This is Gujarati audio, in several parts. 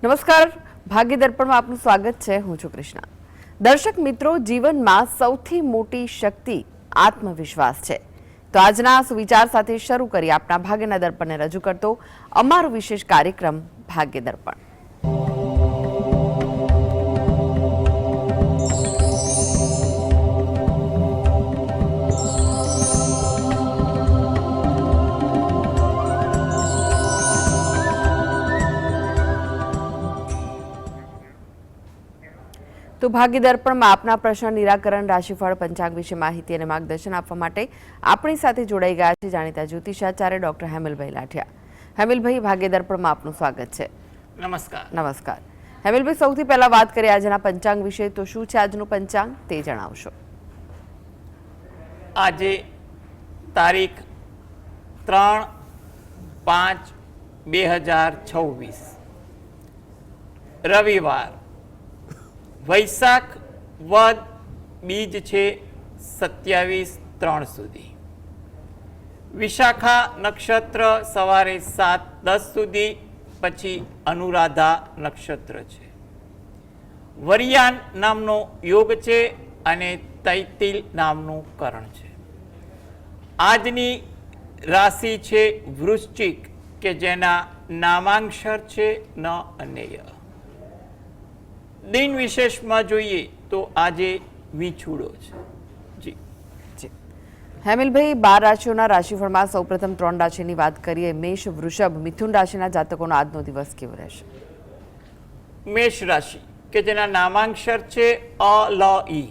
નમસ્કાર, ભાગ્ય દર્પણમાં આપનું સ્વાગત છે. હું છું કૃષ્ણા. દર્શક મિત્રો, જીવનમાં સૌથી મોટી શક્તિ આત્મવિશ્વાસ છે. તો આજના સુવિચાર સાથે શરૂ કરી આપણા ભાગ્યના દર્પણને રજૂ કરતો અમારો વિશેષ કાર્યક્રમ ભાગ્ય દર્પણ. તો ભાગ્ય દર્પણમાં આપના પ્રશ્ન નિરાકરણ, રાશિફળ, પંચાંગ વિશે માહિતી અને માર્ગદર્શન આપવા માટે આપણી સાથે જોડાઈ ગયા છે જાણીતા જ્યોતિષાચાર્ય ડોક્ટર હેમલભાઈ લાઠિયા. હેમલભાઈ, ભાગ્ય દર્પણમાં આપનું સ્વાગત છે. નમસ્કાર. નમસ્કાર હેમલભાઈ, સૌથી પહેલા વાત કરીએ આજના પંચાંગ વિશે. તો શું છે આજનું પંચાંગ તે જણાવશો. આજે તારીખ 3/5/2026 રવિવાર, વૈશાખ વદ બીજ છે 27-3 સુધી. વિશાખા નક્ષત્ર સવારે 7:10 સુધી, પછી અનુરાધા નક્ષત્ર છે. વરિયાન નામનો યોગ છે અને તૈતિલ નામનું કરણ છે. આજની રાશિ છે વૃશ્ચિક, કે જેના નામાંક્ષર છે ન અનેય. દિન વિશેષમાં જોઈએ તો આજે વીછુડો છે. જી હેમલભાઈ, 12 રાશિઓના રાશિફળમાં સૌપ્રથમ 3 રાશિની વાત કરીએ. મેષ, વૃષભ, મિથુન રાશિના જાતકોનો આજનો દિવસ કેવો રહેશે? મેષ રાશિ, કે જેના નામાંક્ષર છે અ લ ઈ.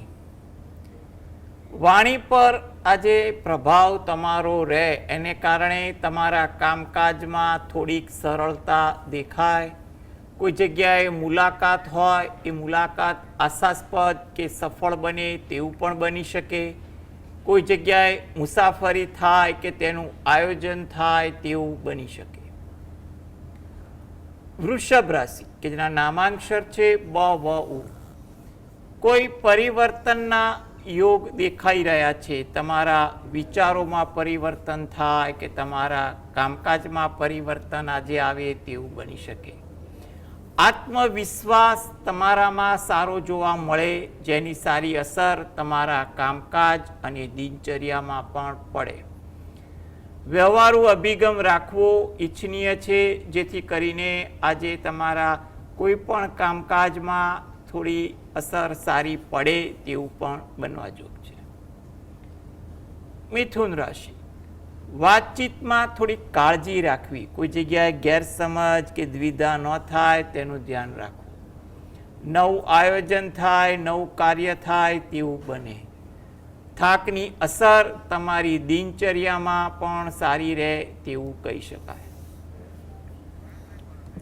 વાણી પર આજે પ્રભાવ તમારો રહે, એને કારણે તમારા કામકાજમાં થોડીક સરળતા દેખાય. કોઈ જગ્યાએ મુલાકાત હોય, એ મુલાકાત આશાસ્પદ કે સફળ બને તેવું પણ બની શકે. કોઈ જગ્યાએ મુસાફરી થાય કે તેનું આયોજન થાય તેવું બની શકે. વૃષભ રાશિ, કે જેના નામાંક્ષર છે બ વ ઉ. કોઈ પરિવર્તનના યોગ દેખાઈ રહ્યા છે. તમારા વિચારોમાં પરિવર્તન થાય કે તમારા કામકાજમાં પરિવર્તન આજે આવે તેવું બની શકે. આત્મવિશ્વાસ તમારામાં સારો જોવા મળે, જેની સારી અસર તમારા કામકાજ અને દિનચર્યામાં પણ પડે. વ્યવહારુ અભિગમ રાખવો ઈચ્છનીય છે, જેથી કરીને આજે તમારા કોઈ પણ કામકાજમાં થોડી અસર સારી પડે તેવું પણ બનવા જોગ છે. મિથુન રાશિ, વાતચીતમાં થોડી કાળજી રાખવી. કોઈ જગ્યાએ ગેરસમજ કે દ્વિધા ન થાય તેનું ધ્યાન રાખવું. નવું આયોજન થાય, નવું કાર્ય થાય તેવું બને. થાકની અસર તમારી દિનચર્યામાં પણ સારી રહે તેવું કહી શકાય.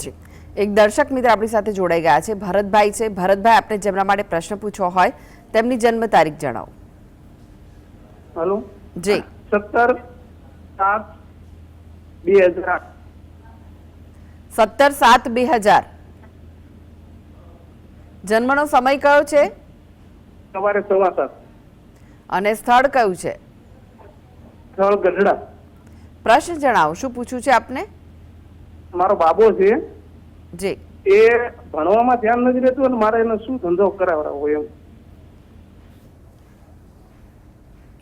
જી, એક દર્શક મિત્ર આપણી સાથે જોડાઈ ગયા છે, ભરતભાઈ છે. ભરતભાઈ, આપણે જેમના માટે પ્રશ્ન પૂછવો હોય તેમની જન્મ તારીખ જણાવો. હેલો. જી. 17/7/2008. 17/7/2000. જન્મનો સમય કયો છે? સવારે 7:15. અને સ્થળ કયું છે? સ્થળ ગઢડા. પ્રશ્ન જણાવો, શું પૂછવું છે આપને? મારો બાબો છે, જી. એ ભણવામાં ધ્યાન નથી રહેતું અને મારે એને શું ધંધો કરાવડાવવો એમ.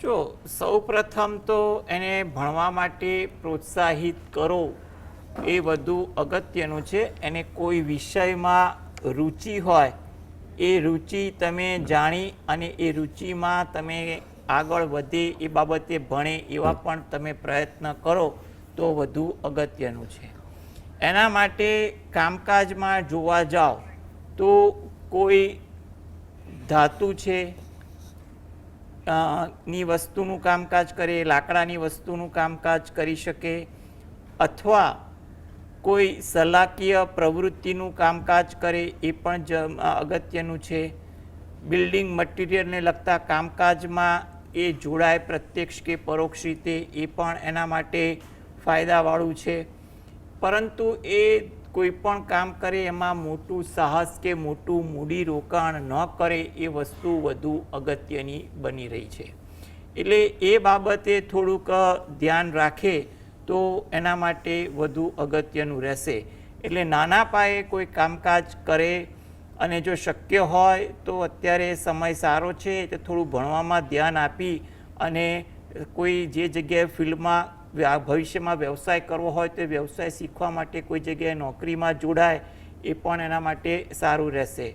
જો સૌ પ્રથમ તો એને ભણવા માટે પ્રોત્સાહિત કરો એ વધુ અગત્યનું છે. એને કોઈ વિષયમાં રુચિ હોય, એ રુચિ તમે જાણી અને એ રુચિમાં તમે આગળ વધે એ બાબતે ભણે એવા પણ તમે પ્રયત્ન કરો તો વધુ અગત્યનું છે. એના માટે કામકાજમાં જોવા જાઓ તો કોઈ ધાતુ છે ની વસ્તુનું કામકાજ કરે, લાકડાની વસ્તુનું કામકાજ કરી શકે, અથવા કોઈ સલાહકીય પ્રવૃત્તિનું કામકાજ કરે એ પણ અગત્યનું છે. બિલ્ડિંગ મટીરિયલને લગતા કામકાજમાં એ જોડાય પ્રત્યક્ષ કે પરોક્ષ રીતે, એ પણ એના માટે ફાયદાવાળું છે. પરંતુ એ કોઈ પણ કામ કરે એમાં મોટું સાહસ કે મોટું મૂડીરોકાણ ન કરે એ વસ્તુ વધુ અગત્યની બની રહી છે. એટલે એ બાબતે થોડુંક ધ્યાન રાખે તો એના માટે વધુ અગત્યનું રહેશે. એટલે નાના પાયે કોઈ કામકાજ કરે અને જો શક્ય હોય તો અત્યારે સમય સારો છે તો થોડું ભણવામાં ધ્યાન આપી અને કોઈ જે જગ્યાએ ફિલ્ડમાં ભવિષ્યમાં વ્યવસાય કરવો હોય તો વ્યવસાય શીખવા માટે કોઈ જગ્યાએ નોકરીમાં જોડાય એ પણ એના માટે સારું રહેશે.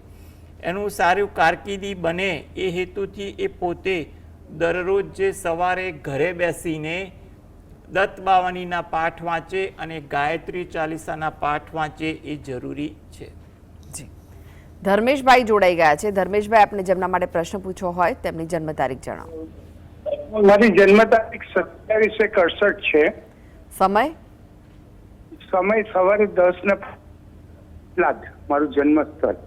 એનું સારું કારકિર્દી બને એ હેતુથી એ પોતે દરરોજ જે સવારે ઘરે બેસીને દત્ત બાવાનીના પાઠ વાંચે અને ગાયત્રી ચાલીસાના પાઠ વાંચે એ જરૂરી છે. જી, ધર્મેશભાઈ જોડાઈ ગયા છે. ધર્મેશભાઈ, આપને જેમના માટે પ્રશ્ન પૂછવો હોય તેમની જન્મ તારીખ જણાવો. મારી જન્મ તારીખ 27/61 છે. સમય? સમય સવારે 10:05 મારું જન્મ સ્થળ.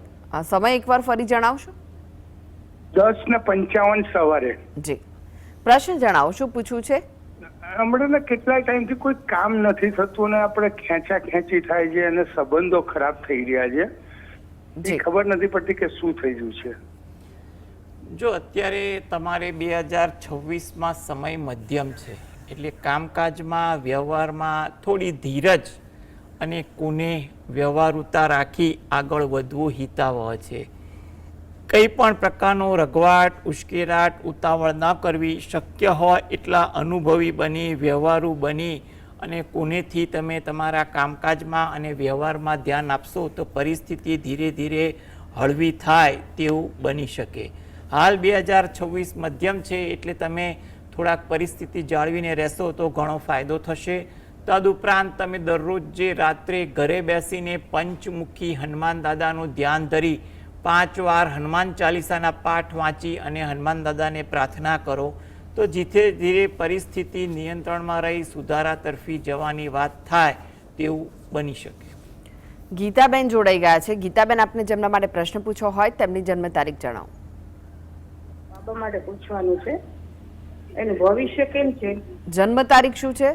સમય એકવાર ફરી જણાવશો? 10:55 સવારે. જી, પ્રશ્ન જણાવો, શું પૂછવું છે? હમણાં કેટલાય ટાઈમથી કોઈ કામ નથી થતું અને આપણે ખેંચી થાય છે અને સંબંધો ખરાબ થઈ રહ્યા છે. જી, ખબર નથી પડતી કે શું થઈ ગયું છે. જો અત્યારે તમારે 2026માં સમય મધ્યમ છે એટલે કામકાજમાં વ્યવહારમાં થોડી ધીરજ અને કોને વ્યવહારુતા રાખી આગળ વધવું હિતાવહ છે. કંઈ પણ પ્રકારનો રઘવાટ ઉશ્કેરાટ ઉતાવળ ન કરવી. શક્ય હોય એટલા અનુભવી બની વ્યવહારુ બની અને કોનેથી તમે તમારા કામકાજમાં અને વ્યવહારમાં ધ્યાન આપશો તો પરિસ્થિતિ ધીરે ધીરે હળવી થાય તેવું બની શકે. હાલ 2026 મધ્યમ છે એટલે તમે થોડાક પરિસ્થિતિ જાળવીને રહેશો તો ઘણો ફાયદો થશે. તદુપરાંત તમે દરરોજ જે રાત્રે ઘરે બેસીને પંચમુખી હનુમાન દાદાનું ધ્યાન ધરી 5 વાર હનુમાન ચાલીસાના પાઠ વાંચી અને હનુમાન દાદાને પ્રાર્થના કરો તો ધીરે ધીરે પરિસ્થિતિ નિયંત્રણમાં રહી સુધારા તરફી જવાની વાત થાય તેવું બની શકે. ગીતાબેન જોડાઈ ગયા છે. ગીતાબેન, આપને જેમના માટે પ્રશ્ન પૂછવો હોય તેમની જન્મ તારીખ જણાવો. બાબા માટે પૂછવાનું છે, એનું ભવિષ્ય કેમ છે? જન્મ તારીખ શું છે?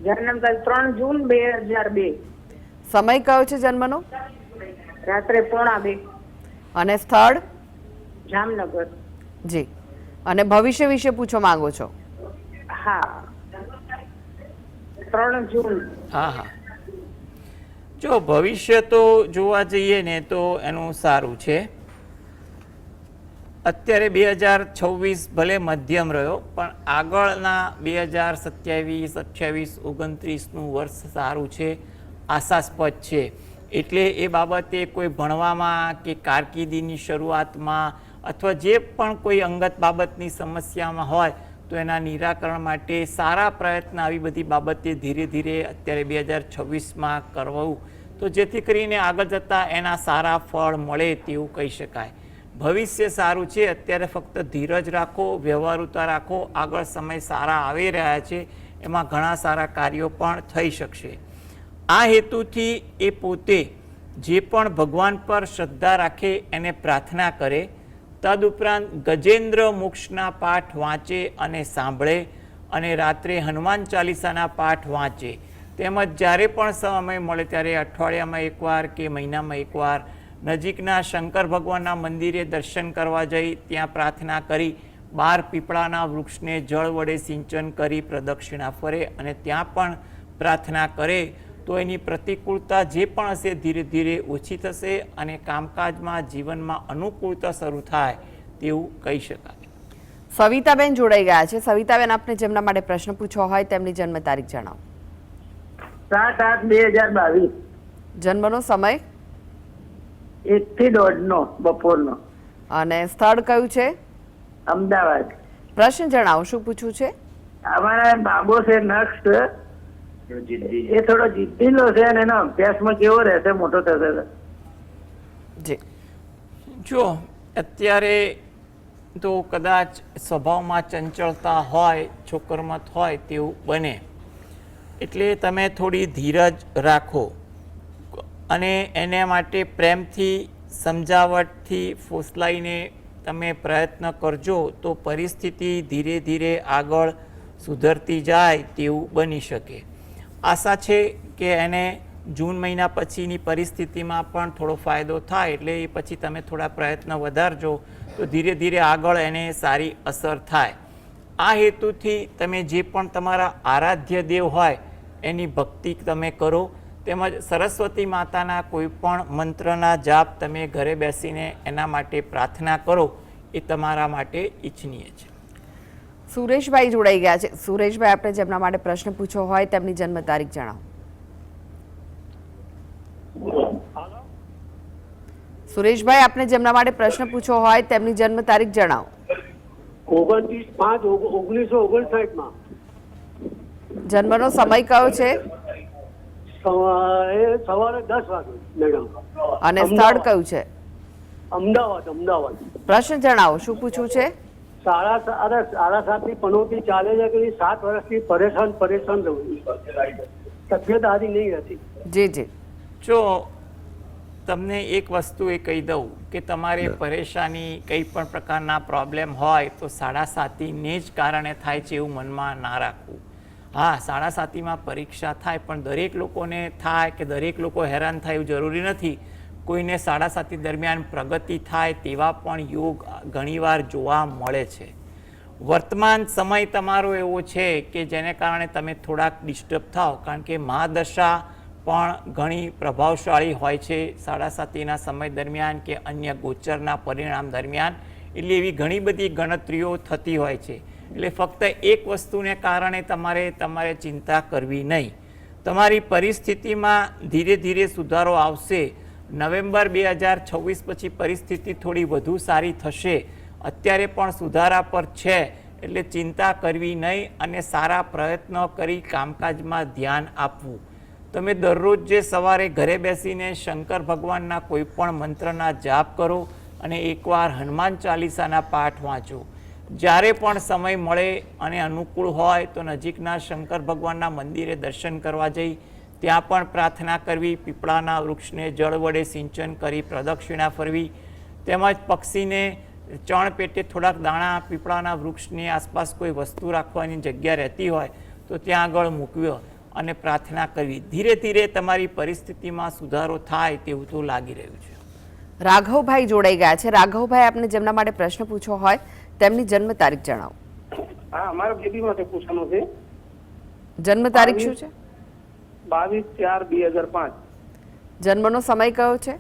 જન્મ તારીખ 3 જૂન 2002. સમય કયો છે જન્મનો? રાત્રે 1:45. અને સ્થળ? જામનગર. જી, અને ભવિષ્ય વિશે પૂછવા માંગો છો? હા, 3 જૂન. હા હા, જો ભવિષ્ય તો જોવા જઈએ ને તો એનું સારું છે. અત્યારે 2026 ભલે મધ્યમ રહ્યો પણ આગળના 2027, 28, 29નું વર્ષ સારું છે, આશાસ્પદ છે. એટલે એ બાબતે કોઈ ભણવામાં કે કારકિર્દીની શરૂઆતમાં અથવા જે પણ કોઈ અંગત બાબતની સમસ્યામાં હોય તો એના નિરાકરણ માટે સારા પ્રયત્ન આવી બધી બાબતે ધીરે ધીરે અત્યારે 2026માં કરવું તો જેથી કરીને આગળ જતાં એના સારા ફળ મળે તેવું કહી શકાય. ભવિષ્ય સારું છે. અત્યારે ફક્ત ધીરજ રાખો, વ્યવહારુતા રાખો. આગળ સમય સારા આવી રહ્યા છે, એમાં ઘણા સારા કાર્યો પણ થઈ શકશે. આ હેતુથી એ પોતે જે પણ ભગવાન પર શ્રદ્ધા રાખે એને પ્રાર્થના કરે. તદુપરાંત ગજેન્દ્ર મોક્ષના પાઠ વાંચે અને સાંભળે અને રાત્રે હનુમાન ચાલીસાના પાઠ વાંચે. તેમજ જ્યારે પણ સમય મળે ત્યારે અઠવાડિયામાં એકવાર કે મહિનામાં એકવાર નજીકના શંકર ભગવાનના મંદિરે દર્શન કરવા જઈ ત્યાં પ્રાર્થના કરી 12 પીપળાના વૃક્ષને જળ વડે સિંચન કરી પ્રદક્ષિણા ફરે અને ત્યાં પણ પ્રાર્થના કરે તો એની પ્રતિકૂળતા જે પણ હશે ધીરે ધીરે ઓછી થશે અને કામકાજમાં જીવનમાં અનુકૂળતા શરૂ થાય તેવું કહી શકાય. સવિતાબેન જોડાઈ ગયા છે. સવિતાબેન, આપને જેમના માટે પ્રશ્ન પૂછવો હોય તેમની જન્મ તારીખ જણાવો. 7/8/2022. જન્મનો સમય? 1 થી 1:30 બપોરનો. અને સ્થળ કયું છે? અમદાવાદ. પ્રશ્ન જણાવો, શું પૂછવું છે? અમારા બાબો છે નક્ષ, એ થોડો જિદ્દીલો છે અને એનો અભ્યાસમાં કેવો રહેશે મોટો થશે? જી, જો અત્યારે તો કદાચ સ્વભાવમાં ચંચળતા હોય, છોકરમત હોય તેવું બને એટલે તમે થોડી ધીરજ રાખો અને એને માટે પ્રેમથી સમજાવટથી ફોસલાઈને તમે પ્રયત્ન કરજો તો પરિસ્થિતિ ધીરે ધીરે આગળ સુધરતી જાય તેવું બની શકે. આશા છે કે એને જૂન મહિના પછીની પરિસ્થિતિમાં પણ થોડો ફાયદો થાય એટલે એ પછી તમે થોડા પ્રયત્ન વધારજો તો ધીરે ધીરે આગળ એને સારી અસર થાય. આ હેતુથી તમે જે પણ તમારા આરાધ્ય દેવ હોય એની ભક્તિ તમે કરો. તેમજ સરસ્વતી માતાના કોઈ પણ મંત્રના જાપ તમે ઘરે બેસીને એના માટે પ્રાર્થના કરો એ તમારા માટે ઈચ્છનીય છે. સુરેશભાઈ જોડાઈ ગયા છે. સુરેશભાઈ, આપણે જેમના માટે પ્રશ્ન પૂછ્યો હોય તેમની જન્મ તારીખ જણાવો. સુરેશભાઈ, આપને જેમના માટે પ્રશ્ન પૂછ્યો હોય તેમની જન્મ તારીખ જણાવો. 29/5/1959 જન્મનો સમય કયો છે સવારે 10 વાગે મેડમ. અને સ્થળ કયું છે? અમદાવાદ. પ્રશ્ન જણાવો, શું પૂછવું છે? સાડા સાતની પનોતી ચાલે છે કે 7 વર્ષથી પરેશાન રહું છું. તબિયત સારી નહીં રહેતી. જી જી. જો તમને એક વસ્તુ એ કહી દઉં કે તમારે પરેશાની કંઈ પણ પ્રકારના પ્રોબ્લેમ હોય તો સાડા સાતીને જ કારણે થાય છે એવું મનમાં ના રાખવું. હા, સાડા સાતીમાં પરીક્ષા થાય પણ દરેક લોકોને થાય કે દરેક લોકો હેરાન થાય એવું જરૂરી નથી. કોઈને સાડા સાતી દરમિયાન પ્રગતિ થાય તેવા પણ યોગ ઘણીવાર જોવા મળે છે. વર્તમાન સમય તમારો એવો છે કે જેને કારણે તમે થોડાક ડિસ્ટર્બ થાઓ, કારણ કે મહાદશા પણ ઘણી પ્રભાવશાળી હોય છે સાડા સાતીના સમય દરમિયાન કે અન્ય ગોચરના પરિણામ દરમિયાન. એટલે એવી ઘણી બધી ગણતરીઓ થતી હોય છે. એટલે ફક્ત એક વસ્તુને કારણે તમારે ચિંતા કરવી નહીં. તમારી પરિસ્થિતિમાં ધીરે ધીરે સુધારો આવશે. નવેમ્બર 2026 પછી પરિસ્થિતિ થોડી વધુ સારી થશે. અત્યારે પણ સુધારા પર છે, એટલે ચિંતા કરવી નહીં અને સારા પ્રયત્નો કરી કામકાજમાં ધ્યાન આપવું. તમે દરરોજ જે સવારે ઘરે બેસીને શંકર ભગવાનના કોઈ પણ મંત્રના જાપ કરો અને એકવાર હનુમાન ચાલીસાના પાઠ વાંચો. જ્યારે પણ સમય મળે અને અનુકૂળ હોય તો નજીકના શંકર ભગવાનના મંદિરે દર્શન કરવા જઈ ત્યાં પણ પ્રાર્થના કરવી, પીપળાના વૃક્ષને જળ વડે સિંચન કરી પ્રદક્ષિણા ફરવી, તેમજ પક્ષીને ચણ પેટે થોડાક દાણા પીપળાના વૃક્ષની આસપાસ કોઈ વસ્તુ રાખવાની જગ્યા રહેતી હોય તો ત્યાં આગળ મૂકવ્યો અને પ્રાર્થના કરવી. ધીરે ધીરે તમારી પરિસ્થિતિમાં સુધારો થાય તેવું તો લાગી રહ્યું છે. રાઘવભાઈ જોડાઈ ગયા છે. રાઘવભાઈ, આપને જેમના માટે પ્રશ્ન પૂછ્યો હોય તેમની જન્મ તારીખ જણાવો. હા, મારા બેબી માટે પૂછવાનું છે. જન્મ તારીખ શું છે? 22/4/2005. જન્મનો સમય કયો છે?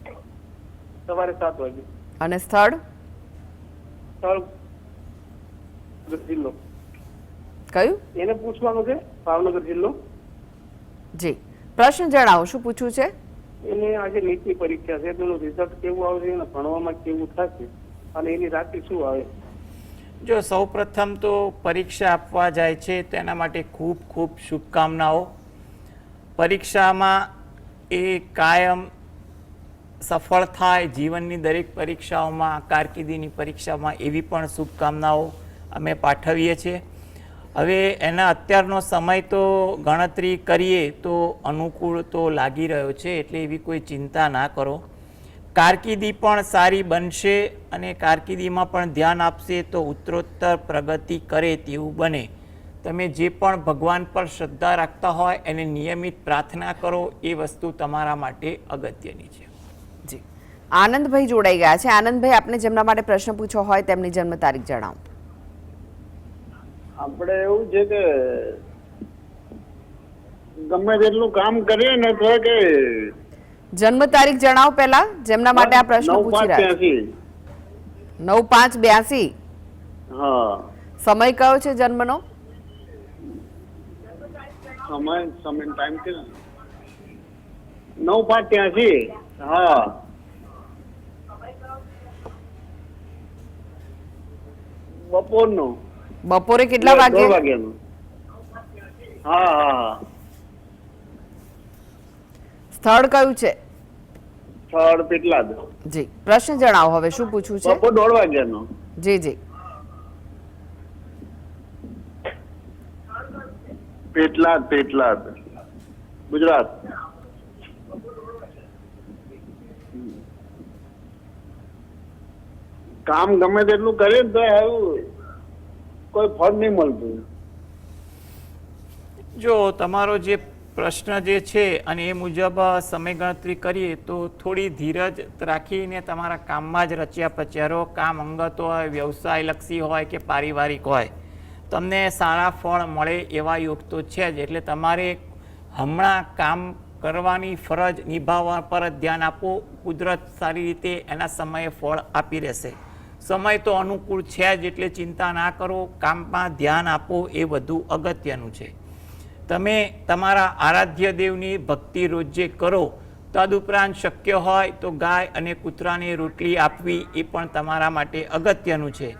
સવારે 7 વાગે. અને સ્થળ? સ્થળ જિલ્લો કયું? એને પૂછવાનું છે. ભાવનગર જિલ્લો. જી, પ્રશ્ન જણાવો, શું પૂછવું છે? એને આજે નીટની પરીક્ષા છે, તેનું રિઝલ્ટ કેવું આવશે અને ભણવામાં કેવું થશે અને એની રાશિ શું આવે? જો સૌપ્રથમ તો પરીક્ષા આપવા જાય છે તેના માટે ખૂબ ખૂબ શુભકામનાઓ. પરીક્ષામાં એ કાયમ સફળ થાય. જીવનની દરેક પરીક્ષાઓમાં, કારકિર્દીની પરીક્ષામાં એવી પણ શુભકામનાઓ અમે પાઠવીએ છીએ. હવે એના અત્યારનો સમય તો ગણતરી કરીએ તો અનુકૂળ તો લાગી રહ્યો છે, એટલે એવી કોઈ ચિંતા ના કરો. કારકિર્દી પણ સારી બનશે અને કારકિર્દીમાં પણ ધ્યાન આપશે તો ઉત્તરોત્તર પ્રગતિ કરે તેવું બને. તમે જે પણ ભગવાન પર શ્રદ્ધા રાખતા હોય એને નિયમિત પ્રાર્થના કરો, એ વસ્તુ તમારા માટે અગત્યની છે. જી, આનંદભાઈ જોડાઈ ગયા છે. આનંદભાઈ, આપને જેમના માટે પ્રશ્ન પૂછ્યો હોય તેમની જન્મ તારીખ જણાવો. આપણે એવું છે કે ગમે તેટલું કામ કરીએ ને તો કે જન્મ તારીખ જણાવો પહેલા, જેમના માટે આ પ્રશ્ન પૂછી રહ્યા છે. 9/5/82. હા, સમય કયો છે જન્મનો? સમય ટાઈમ કે 9/5/83. હા, બપોરનો. બપોરે કેટલા વાગે? 2 વાગ્યાનો. હા હા. સ્થળ કયું છે? સ્થળ પેટલાદ. જી, પ્રશ્ન જણાવો હવે, શું પૂછવું છે? બપોર 1:30 વાગ્યાનો. જી જી. પેટલાદ ગુજરાત. કામ ગમે તેટલું કરીએ ને તો આવું કોઈ ફળ નહીં મળતું. જો તમારો જે પ્રશ્ન જે છે અને એ મુજબ સમય ગણતરી કરીએ તો થોડી ધીરજ રાખીને તમારા કામમાં જ રચ્યા પચ્યા રહો. કામ અંગત હોય, વ્યવસાયલક્ષી હોય કે પારિવારિક હોય, તમને સારા ફળ મળે એવા યોગ તો છે જ. એટલે તમારે હમણાં કામ કરવાની ફરજ નિભાવવા પર જ ધ્યાન આપો. કુદરત સારી રીતે એના સમયે ફળ આપી રહેશે. સમય તો અનુકૂળ છે જ, એટલે ચિંતા ના કરો. કામમાં ધ્યાન આપો એ વધુ અગત્યનું છે. તમે તમારા આરાધ્ય દેવની ભક્તિ રોજે કરો. તદુપરાંત શક્ય હોય તો ગાય અને કૂતરાને રોટલી આપવી એ પણ તમારા માટે અગત્યનું છે.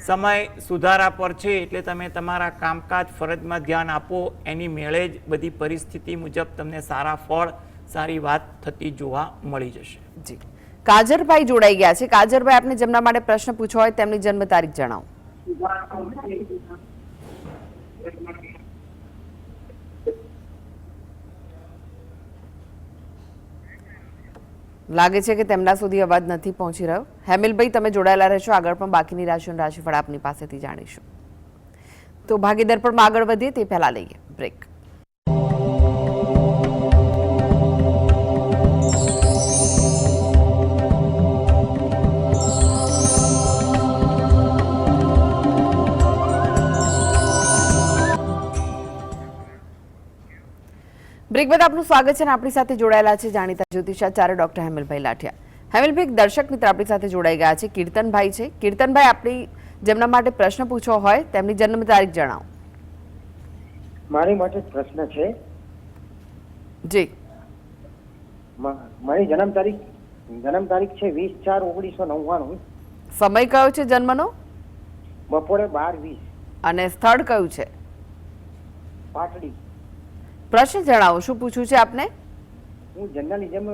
સમય સુધારા પર છે, એટલે તમે તમારા કામકાજ ફરજમાં ધ્યાન આપો. એની મેળે જ બધી પરિસ્થિતિ મુજબ તમને સારા ફળ, સારી વાત થતી જોવા મળી જશે. જી, કાજરભાઈ જોડાઈ ગયા છે. કાજરભાઈ, આપને જેમના માટે પ્રશ્ન પૂછવો હોય તેમની જન્મ તારીખ જણાવો. લાગે છે કે તેમના સુધી અવાજ નથી પહોંચી રહ્યો. હેમિલભાઈ, તમે જોડાયેલા રહેશો. આગળ પણ બાકીની રાશિઓનું રાશિફળ આપની પાસેથી જાણીશું. તો ભાગીદાર પણ આગળ વધીએ તે પહેલા લઈએ બ્રેક. બ્રેક બાદ આપનું સ્વાગત છે અને આપણી સાથે જોડાયેલા છે જાણીતા જ્યોતિષાચાર્ય ડોક્ટર હેમિલભાઈ લાઠિયા. હેમિલભાઈ, દર્શક મિત્ર આપણી સાથે જોડાઈ ગયા છે. કીર્તનભાઈ છે. કીર્તનભાઈ, આપણી જેમના માટે પ્રશ્ન પૂછવો હોય તેમની જન્મ તારીખ જણાવો. મારી માટે પ્રશ્ન છે. જી, મારી જન્મ તારીખ છે 20/4/1999. સમય કયો છે જન્મનો? બપોરે 12:20. અને સ્થળ કયું છે? પાટડી. પ્રશ્ન જણાવો, શું પૂછવું છે આપને? હું જર્નલિઝમ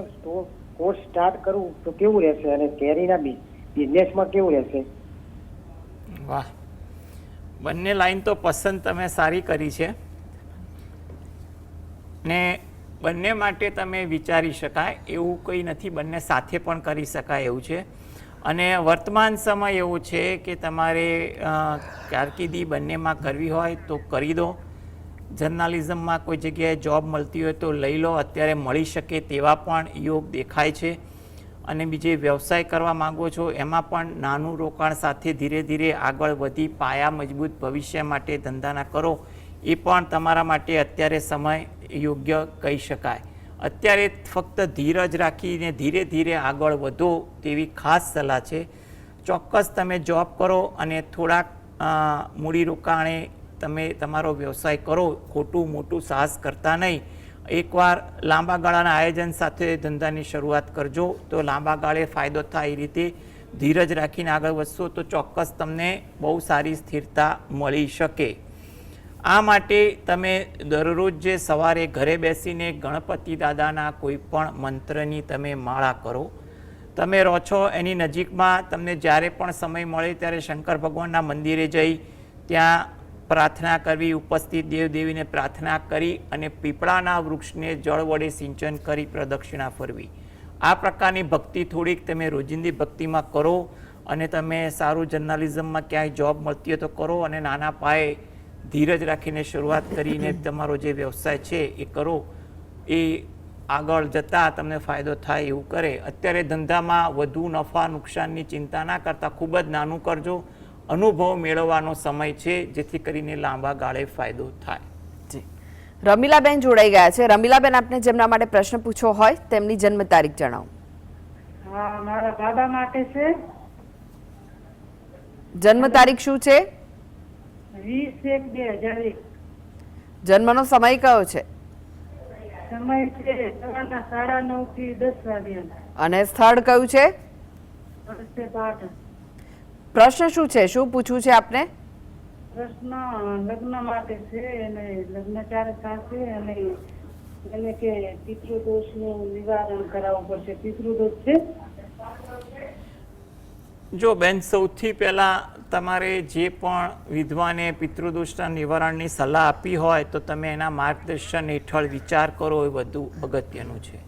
કોર્સ સ્ટાર્ટ કરું તો કેવું રહેશે, અને કેરીના બિઝનેસમાં કેવું રહેશે? વાહ, બંને લાઈન તો પસંદ તમે સારી કરી છે ને બંને માટે તમે વિચારી શકાય એવું કંઈ નથી. બંને સાથે પણ કરી શકાય એવું છે. અને વર્તમાન સમય એવો છે કે તમારે કારકિર્દી બંનેમાં કરવી હોય તો કરી દો. જર્નાલિઝમમાં કોઈ જગ્યાએ જોબ મળતી હોય તો લઈ લો. અત્યારે મળી શકે તેવા પણ યોગ દેખાય છે. અને બીજે વ્યવસાય કરવા માગો છો એમાં પણ નાનું રોકાણ સાથે ધીરે ધીરે આગળ વધી પાયા મજબૂત ભવિષ્ય માટે ધંધાના કરો એ પણ તમારા માટે અત્યારે સમય યોગ્ય કહી શકાય. અત્યારે ફક્ત ધીરજ રાખીને ધીરે ધીરે આગળ વધો તેવી ખાસ સલાહ છે. ચોક્કસ તમે જોબ કરો અને થોડાક મૂડીરોકાણે તમે તમારો વ્યવસાય કરો. ખોટું મોટું સાહસ કરતા નહીં. એકવાર લાંબા ગાળાના આયોજન સાથે ધંધાની શરૂઆત કરજો તો લાંબા ગાળે ફાયદો થાય. એ રીતે ધીરજ રાખીને આગળ વધશો તો ચોક્કસ તમને બહુ સારી સ્થિરતા મળી શકે. આ માટે તમે દરરોજ જે સવારે ઘરે બેસીને ગણપતિ દાદાના કોઈ પણ મંત્રની તમે માળા કરો. તમે રહો છો એની નજીકમાં તમને જ્યારે પણ સમય મળે ત્યારે શંકર ભગવાનના મંદિરે જઈ ત્યાં પ્રાર્થના કરવી, ઉપસ્થિત દેવદેવીને પ્રાર્થના કરી અને પીપળાના વૃક્ષને જળ વડે સિંચન કરી પ્રદક્ષિણા ફરવી. આ પ્રકારની ભક્તિ થોડીક તમે રોજિંદી ભક્તિમાં કરો અને તમે સારું જર્નાલિઝમમાં ક્યાંય જોબ મળતી હોય તો કરો અને નાના પાયે ધીરજ રાખીને શરૂઆત કરીને તમારો જે વ્યવસાય છે એ કરો. એ આગળ જતાં તમને ફાયદો થાય એવું કરે. અત્યારે ધંધામાં વધુ નફા નુકસાનની ચિંતા ના કરતા ખૂબ જ નાનું કરજો. અનુભવ મેળવવાનો સમય છે જેથી કરીને લાંબા ગાળે ફાયદો થાય. જી, રમીલાબેન જોડાઈ ગયા છે. રમીલાબેન, આપને જેમના માટે પ્રશ્ન પૂછવો હોય તેમની જન્મ તારીખ જણાવો. હા, મારા દાદા માટે છે. જન્મ તારીખ શું છે? 20/1/2001. જન્મનો સમય કયો છે? સમય છે સવારના 9:30 થી 10 વાગ્યા. અને સ્થળ કયું છે? પાટણ. પ્રશ્ન શું છે, શું પૂછવું છે આપને? પ્રશ્ન લગ્ન માટે છે અને લગ્ન ક્યારે થશે અને એને કે પિતૃદોષનું નિવારણ કરાવવું પડશે. પિતૃદોષ છે. જો બેન, સૌથી પહેલાં તમારે જે પણ વિધવાને પિતૃદોષના નિવારણની સલાહ આપી હોય તો તમે એના માર્ગદર્શન હેઠળ વિચાર કરો એ વધુ અગત્યનું છે.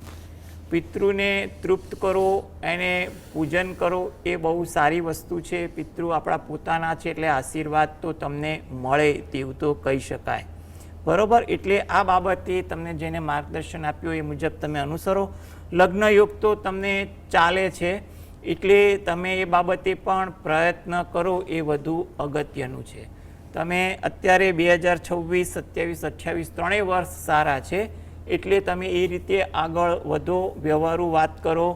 પિતૃને તૃપ્ત કરો, એને પૂજન કરો એ બહુ સારી વસ્તુ છે. પિતૃ આપણા પોતાના છે એટલે આશીર્વાદ તો તમને મળે તેવું તો કહી શકાય. બરાબર? એટલે આ બાબતે તમને જેને માર્ગદર્શન આપ્યું એ મુજબ તમે અનુસરો. લગ્ન યોગ તો તમને ચાલે છે એટલે તમે એ બાબતે પણ પ્રયત્ન કરો એ વધુ અગત્યનું છે. તમે અત્યારે 2026, 27, 28 ત્રણેય વર્ષ સારા છે એટલે તમે એ રીતે આગળ વધો, વ્યવહારુ વાત કરો.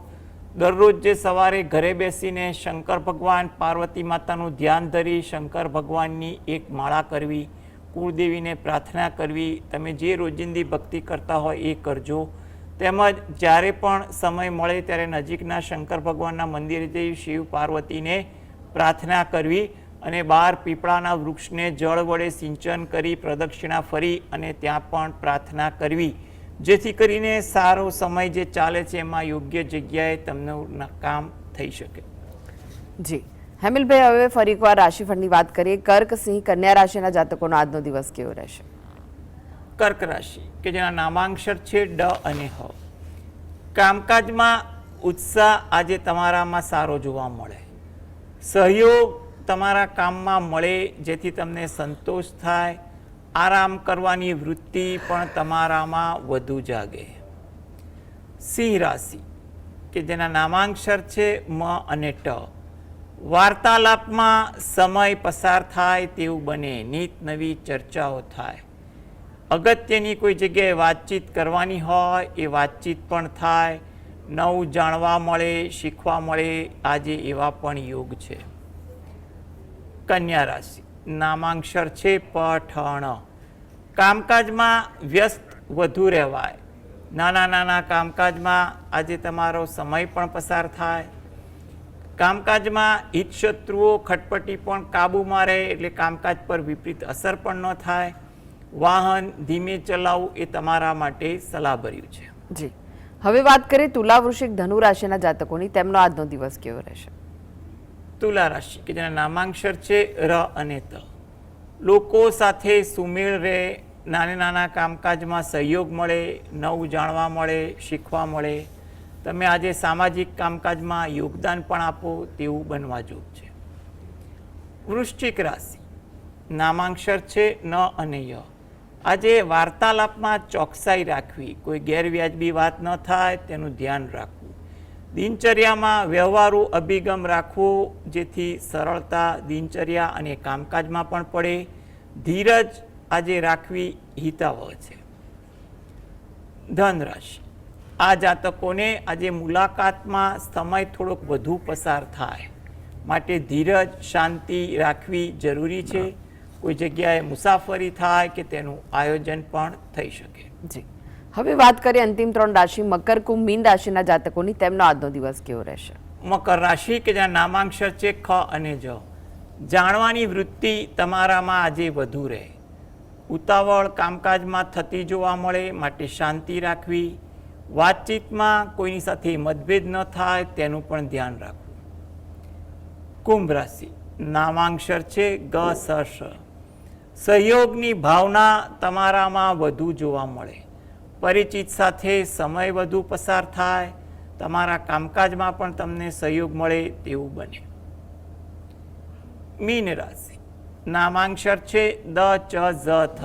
દરરોજ જે સવારે ઘરે બેસીને શંકર ભગવાન પાર્વતી માતાનું ધ્યાન ધરી શંકર ભગવાનની એક માળા કરવી, કુળદેવીને પ્રાર્થના કરવી, તમે જે રોજિંદી ભક્તિ કરતા હોય એ કરજો. તેમજ જ્યારે પણ સમય મળે ત્યારે નજીકના શંકર ભગવાનના મંદિરે જઈ શિવ પાર્વતીને પ્રાર્થના કરવી અને બહાર પીપળાના વૃક્ષને જળ વડે સિંચન કરી પ્રદક્ષિણા ફરી અને ત્યાં પણ પ્રાર્થના કરવી, જેથી કરીને સારો સમય જે ચાલે છે એમાં યોગ્ય જગ્યાએ તમને કામ થઈ શકે. જી હેમિલભાઈ, હવે ફરી એકવાર રાશિફળની વાત કરીએ. કર્ક, સિંહ, કન્યા રાશિના જાતકોનો આજનો દિવસ કેવો રહેશે? કર્ક રાશિ કે જેના નામાંક્ષર છે ડ અને હ. કામકાજમાં ઉત્સાહ આજે તમારામાં સારો જોવા મળે. સહયોગ તમારા કામમાં મળે, જેથી તમને સંતોષ થાય. આરામ કરવાની વૃત્તિ પણ તમારામાં વધુ જાગે. સિંહ રાશિ કે જેના નામાંક્ષર છે મ અને ટ. વાર્તાલાપમાં સમય પસાર થાય તેવું બને, નીત નવી ચર્ચાઓ થાય. અગત્યની કોઈ જગ્યાએ વાતચીત કરવાની હોય એ વાતચીત પણ થાય. નવું જાણવા મળે, શીખવા મળે, આજે એવા પણ યોગ છે. કન્યા રાશિ નામાંક્ષર છે પ ઠ ણ. કામકાજમાં વ્યસ્ત વધુ રહેવાય. નાના નાના કામકાજમાં આજે તમારો સમય પણ પસાર થાય. કામકાજમાં હિત શત્રુઓ ખટપટી પણ કાબૂમાં રહે, એટલે કામકાજ પર વિપરીત અસર પણ ન થાય. વાહન ધીમે ચલાવવું એ તમારા માટે સલાહભર્યું છે. જી હવે વાત કરીએ તુલા, વૃશ્ચિક, ધનુ રાશિના જાતકોની. તેમનો આજનો દિવસ કેવો રહેશે? તુલા રાશિ કે જેના નામાંક્ષર છે ર અને ત. લોકો સાથે સુમેળ રહે, નાના નાના કામકાજમાં સહયોગ મળે, નવું જાણવા મળે, શીખવા મળે. તમે આજે સામાજિક કામકાજમાં યોગદાન પણ આપો તેવું બનવા જોગ છે. વૃશ્ચિક રાશિ નામાંક્ષર છે ન અને ય. આજે વાર્તાલાપમાં ચોકસાઈ રાખવી, કોઈ ગેરવ્યાજબી વાત ન થાય તેનું ધ્યાન રાખવું. દિનચર્યામાં વ્યવહારુ અભિગમ રાખવો, જેથી સરળતા દિનચર્યા અને કામકાજમાં પણ પડે. ધીરજ આજે રાખવી હિતાવહ છે. ધન રાશિ આ જાતકોને આજે મુલાકાતમાં સમય થોડોક વધુ પસાર થાય, માટે ધીરજ શાંતિ રાખવી જરૂરી છે. કોઈ જગ્યાએ મુસાફરી થાય કે તેનું આયોજન પણ થઈ શકે. જી હવે વાત કરીએ અંતિમ 3 રાશિ મકર, કુંભ, મીન રાશિના જાતકોની. તેમનો આજનો દિવસ કેવો રહેશે? મકર રાશિ કે જ્યાં નામાંક્ષર છે ખ અને જ. જાણવાની વૃત્તિ તમારામાં આજે વધુ રહે. ઉતાવળ કામકાજમાં થતી જોવા મળે, માટે શાંતિ રાખવી. વાતચીતમાં કોઈની સાથે મતભેદ ન થાય તેનું પણ ધ્યાન રાખવું. કુંભ રાશિ નામાંક્ષર છે ગ સ શ. સહયોગની ભાવના તમારામાં વધુ જોવા મળે. પરિચિત સાથે સમય વધુ પસાર થાય. તમારા કામકાજમાં પણ તમને સહયોગ મળે તેવું બને. મીન રાશિ નામાંક્ષર છે દ ચ ઝ થ.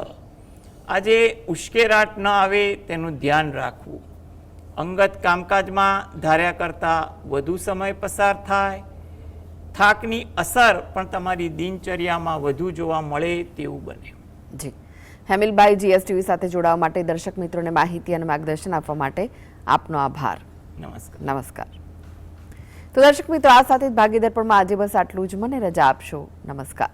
આજે ઉશ્કેરાટ ન આવે તેનું ધ્યાન રાખવું. અંગત કામકાજમાં ધાર્યા કરતાં વધુ સમય પસાર થાય. થાકની અસર પણ તમારી દિનચર્યામાં વધુ જોવા મળે તેવું બને. જી હેમિલભાઈ, જીએસટીવી સાથે જોડાવા માટે, દર્શક મિત્રોને માહિતી અને માર્ગદર્શન આપવા માટે આપનો આભાર. નમસ્કાર. નમસ્કાર. તો દર્શક મિત્રો, આ સાથે જ ભાગીદાર પણ આજે બસ આટલું જ. મને રજા આપશો. નમસ્કાર.